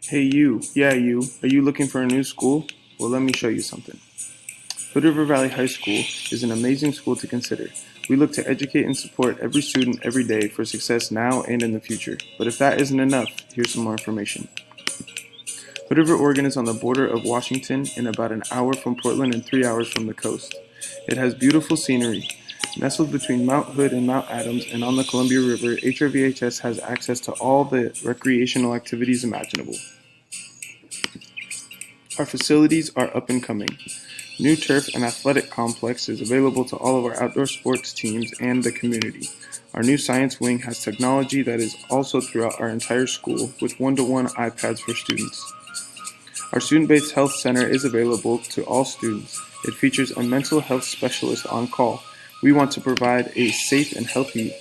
Hey you, yeah you, are you looking for a new school? Well, let me show you something. Hood River Valley High School is an amazing school to consider. We look to educate and support every student every day for success now and in the future. But if that isn't enough, here's some more information. Hood River, Oregon is on the border of Washington and about an hour from Portland and 3 hours from the coast. It has beautiful scenery. Nestled between Mount Hood and Mount Adams and on the Columbia River, HRVHS has access to all the recreational activities imaginable. Our facilities are up and coming. New turf and athletic complex is available to all of our outdoor sports teams and the community. Our new science wing has technology that is also throughout our entire school with one-to-one iPads for students. Our student-based health center is available to all students. It features a mental health specialist on call. We want to provide a safe and healthy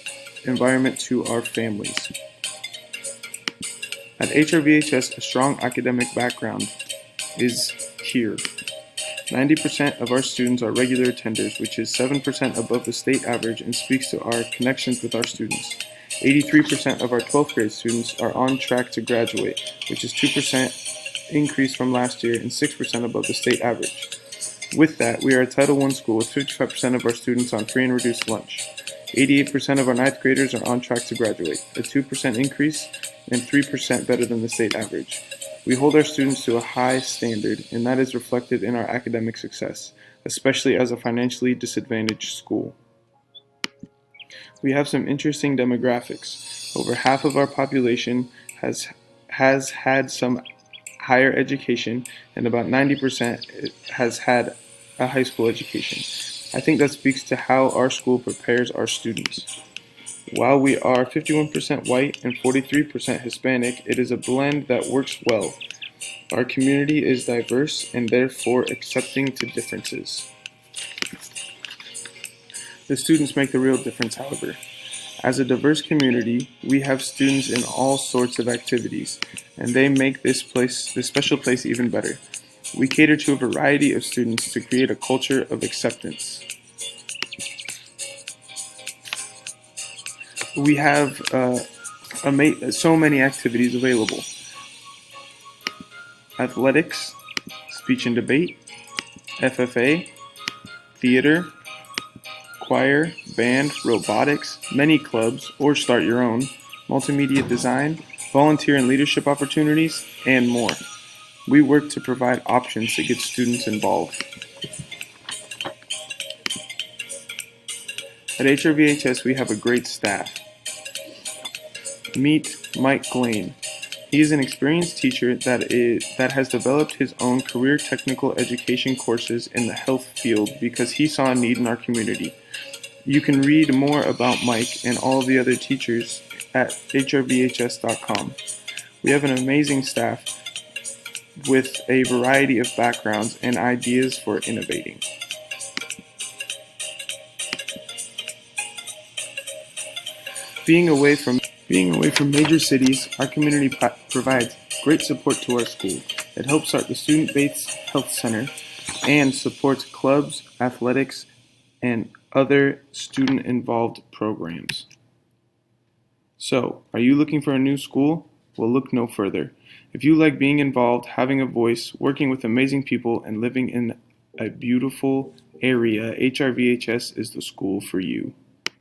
environment to our families. At HRVHS, a strong academic background is here. 90% of our students are regular attenders, which is 7% above the state average and speaks to our connections with our students. 83% of our 12th grade students are on track to graduate, which is 2% increase from last year and 6% above the state average. With that, we are a Title I school with 55% of our students on free and reduced lunch. 88% of our 9th graders are on track to graduate, a 2% increase and 3% better than the state average. We hold our students to a high standard, and that is reflected in our academic success, especially as a financially disadvantaged school. We have some interesting demographics. Over half of our population has had some higher education, and about 90% has had a high school education. I think that speaks to how our school prepares our students. While we are 51% white and 43% Hispanic, it is a blend that works well. Our community is diverse and therefore accepting to differences. The students make the real difference, however. As a diverse community, we have students in all sorts of activities, and they make this special place even better. We cater to a variety of students to create a culture of acceptance. We have so many activities available. Athletics, speech and debate, FFA, theater, choir, band, robotics, many clubs, or start your own, multimedia design, volunteer and leadership opportunities, and more. We work to provide options to get students involved. At HRVHS, we have a great staff. Meet Mike Glane. He is an experienced teacher that has developed his own career technical education courses in the health field because he saw a need in our community. You can read more about Mike and all of the other teachers at hrvhs.com. We have an amazing staff with a variety of backgrounds and ideas for innovating. Being away from major cities, our community provides great support to our school. It helps start the student-based health center and supports clubs, athletics, and other student-involved programs. So, are you looking for a new school? Well, look no further. If you like being involved, having a voice, working with amazing people, and living in a beautiful area, HRVHS is the school for you.